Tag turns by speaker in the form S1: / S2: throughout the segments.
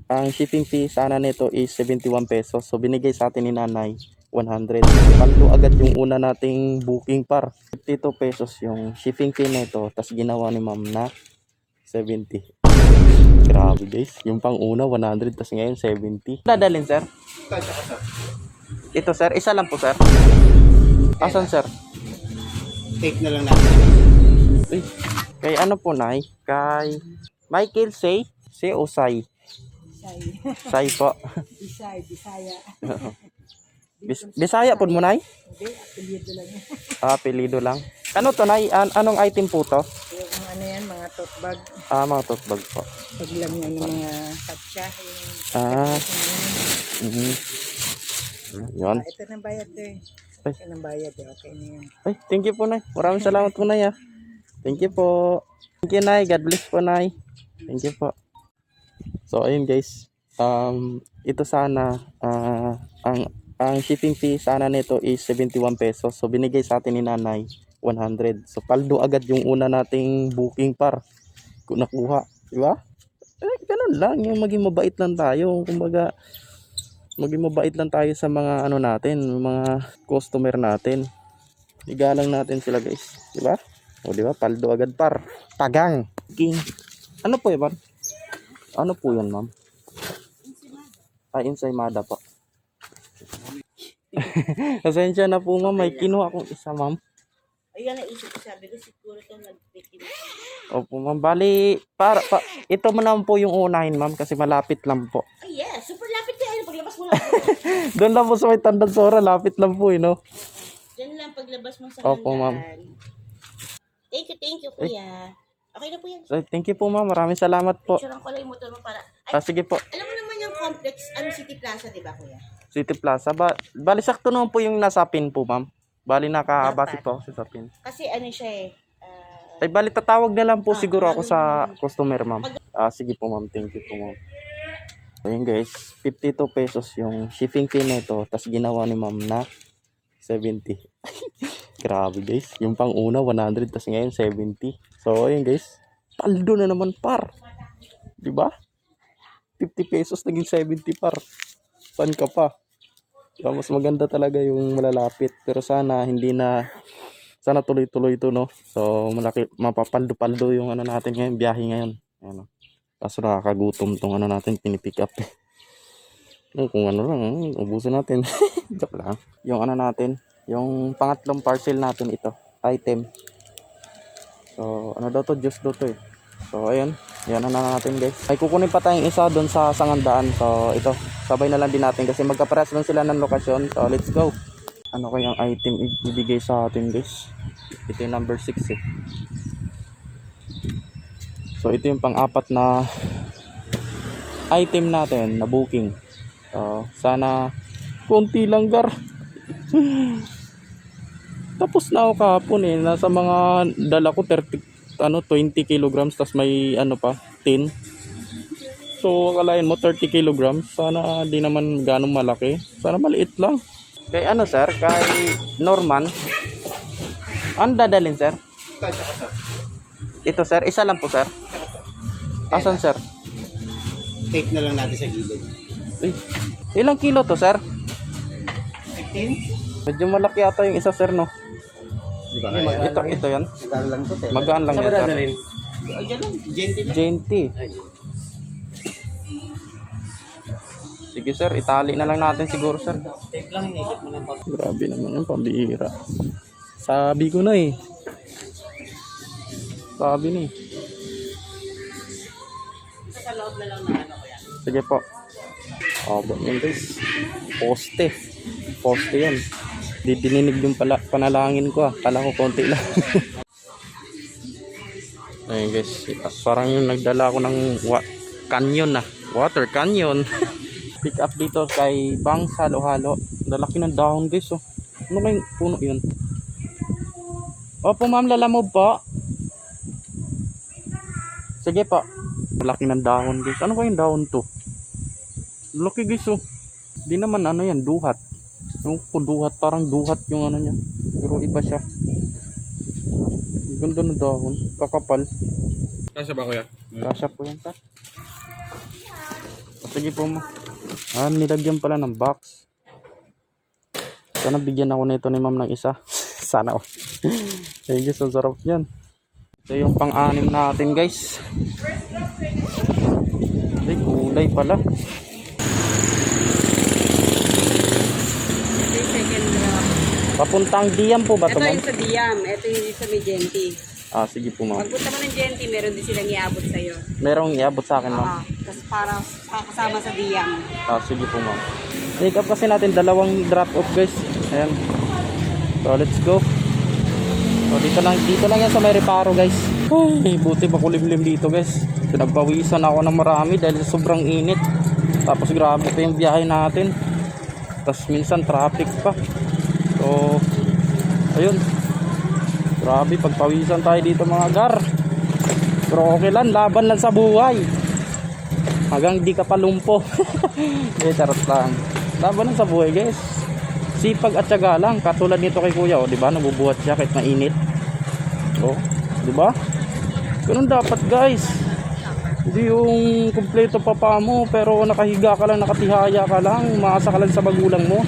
S1: Ang shipping fee sana nito is 71 pesos. So binigay sa atin ni nanay 100. Paldo agad yung una nating booking par. 52 pesos yung shipping fee nito. Tapos ginawa ni ma'am na 70. Grabe guys. Yung pang una 100 tapos ngayon 70. Dadalhin sir? Ito sir, isa lang po sir. Asan sir?
S2: Take na lang natin.
S1: Uy, kay ano po nay? Kay Michael Say? Say o Say? Say po.
S3: Bisaya.
S1: Bisaya po mo nay?
S3: Hindi, apelido lang yan.
S1: Apelido lang. Ano to nay? Anong item po to?
S3: Yung ano yan, mga tote bag.
S1: Mga tote bag po.
S3: Paglam yan ng mga katsa.
S1: Yun.
S3: Ito ng bayad to eh.
S1: Ay.
S3: Ito ng bayad eh. Okay na yan.
S1: Ay, thank you po nay. Maraming salamat po nay. Thank you po. Thank you nay. God bless po nay. Thank you po. So ayun guys. Ito sana ang shipping fee sana nito is 71 pesos. So binigay sa atin ni nanay 100. So paldo agad yung una nating booking par. Kung nakuha, di ba? Ganun lang, yung maging mabait lang tayo. Kumbaga, maging mabait lang tayo sa mga ano natin, mga customer natin. Igalang natin sila, guys, di ba? O di ba? Paldo agad par. Tagang. King. Ano po 'yan? Ano po 'yan, ma'am? Ensaymada po. Pasensya na po ma'am, may kinuha akong isa ma'am.
S3: Ayun, naisip ko, sabi ko, siguro ito nag-pikin.
S1: Opo ma'am, bali, ito mo naman po yung unahin ma'am kasi malapit lang po.
S3: Ay, yes, super lapit yan. Paglabas mo lang.
S1: Doon lang po sa may Tandansora, lapit lang po no?
S3: Diyan lang, paglabas mo sa
S1: Opo ma'am.
S3: Thank you, kuya. Okay na po yan.
S1: So, thank you po ma'am, maraming salamat po.
S3: Picture ko lang yung motor mo para... Ay,
S1: Sige po,
S3: alam mo naman yung complex, City Plaza, di ba, kuya?
S1: City Plaza. Bali, sakto naman po yung nasa pin po ma'am. Bali, nakabase
S3: Dapat.
S1: po ako sa pin.
S3: Kasi ano siya eh,
S1: Ay, bali, tatawag na lang po siguro ako sa customer, ma'am. Sige po, ma'am. Thank you po, ma'am. Ayun, guys. 52 pesos yung shipping fee nito. Tapos ginawa ni ma'am na 70. Grabe, guys. Yung pang una, 100. Tapos ngayon, 70. So, ayun, guys. Paldo na naman, par. Diba? 50 pesos naging 70 par. Saan ka pa? Diba, mas maganda talaga yung malalapit. Pero sana, sana tuloy-tuloy ito, no? So, malaki, mapapaldo-paldo yung ano natin ngayon, biyahe ngayon. Ano. Kaso nakakagutom tong ano natin, pinipick up. Kung ano lang, ubusin natin. Joke lang. Yung ano natin, yung pangatlong parcel natin ito, item. So, ano daw to? Juice daw to eh. So, ayun. Yan na natin guys. Ay, kukunin pa tayong isa doon sa Sangandaan. So, ito. Sabay na lang din natin kasi magkapares lang sila ng lokasyon. So, let's go. Ano kayang item ibibigay sa atin guys? Ito yung number 6 eh. So ito yung pang-apat na item natin na booking. So sana konti lang gar. Tapos na ako kahapon eh. Nasa mga dala ko 20 kilograms tas may ano pa 10. So akalain mo 30 kilograms. Sana di naman ganong malaki. Sana maliit lang. Kay ano sir? Kay Norman. Ano dadalhin sir? Ito sir, isa lang po sir. Asan sir?
S2: Take na lang natin sa gilid.
S1: Uy, ilang kilo to sir?
S2: 15?
S1: Medyo malaki ata yung isa sir no?
S2: Di ba kaya?
S1: Ito yan.
S2: Magaan lang to.
S1: Magaan lang yan sir.
S2: Ayan lang. Gentle lang.
S1: Genty. Sige sir, itali na lang natin siguro sir.
S2: Take lang, inikot mo lang pa.
S1: Grabe naman yung pambihira. Sabi ko na eh. Sabi na eh.
S3: Sa loob na lang na ano kuya.
S1: Sige po. Yan guys. Poste. Poste yan. Dininig yung panalangin ko ah. Kala ko konti lang. Ayun guys. Parang yung nagdala ako ng canyon ah. Water canyon. Pick up dito kay Bangs Halo-Halo. Lalaki ng dahon guys oh. Ano kayong puno yun? Opo ma'am, lalamob po. Sige po. Malaki ng dahon guys. Ano kayong dahon to? Laki guys oh. Di naman ano yan, duhat. Yung duhat, parang duhat yung ano niya. Pero iba siya. Ganda ng dahon. Kakapal.
S2: Kasya ba kuya?
S1: Kasya po yan sir. Sige po mo. Nilagyan pala ng box. Sana bigyan ako nito ni ma'am ng isa. Sana oh. Thank you, so sarap yan. Ito yung pang-anim natin guys. Ay, kulay pala.
S4: Second drop.
S1: Papuntang Diam po ba ito
S4: Ito
S1: ma'am?
S4: yung sa Diam, ito yung sa Magenti.
S1: Sige po ma'am.
S4: Pagpunta mo ng Genti, meron din silang iabot sa'yo.
S1: Merong iabot sa akin ma'am.
S4: Tapos para kasama sa Diam.
S1: Sige po ma'am. Pick up kasi natin dalawang drop off guys. Ayan. So let's go. So dito lang yan sa may reparo guys. Ay, buti makulimlim dito guys. Pinagpawisan ako ng marami dahil sobrang init. Tapos grabe pa yung biyahe natin. Tapos minsan traffic pa. So ayun. Grabe pagpawisan tayo dito mga gar. Pero okay lang, laban lang sa buhay. Hanggang di ka palumpo. Charot lang. Laban lang sa buhay guys. Sipag at tiyaga lang. Katulad nito kay kuya, di ba? Nabubuhat siya kahit mainit. Di ba? Ganun dapat guys. Hindi yung kumpleto pa mo pero nakahiga ka lang, nakatihaya ka lang, umaasa ka lang sa magulang mo.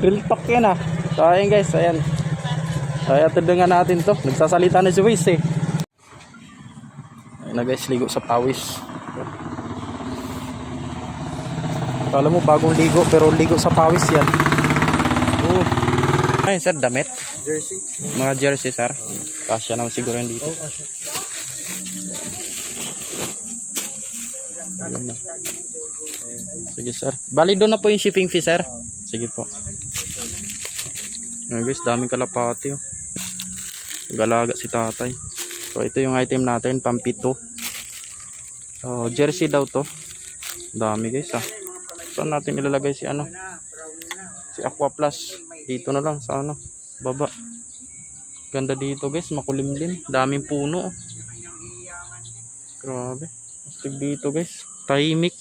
S1: Real talk yan ah. So ayun guys, ayan. Ay, atid nga natin to. Nagsasalita na si Wiz eh. Ayun na guys, ligo sa pawis. Kala mo bagong ligo pero ligo sa pawis yan. Ayun sir, damit.
S2: Jersey.
S1: Mga jersey sir. Kasya naman siguro yan dito. Ayun na. Sige sir. Bali doon na po yung shipping fee sir. Sige po. Ayun guys, daming kalapati oh. Galaga si tatay. So ito yung item natin, pampito. So jersey daw to. Dami guys ah. Saan natin ilalagay si ano? Si Aqua Plus. Dito na lang sa ano, baba. Ganda dito guys, makulimlim. Daming puno oh. Grabe. Astig dito guys. Tahimik.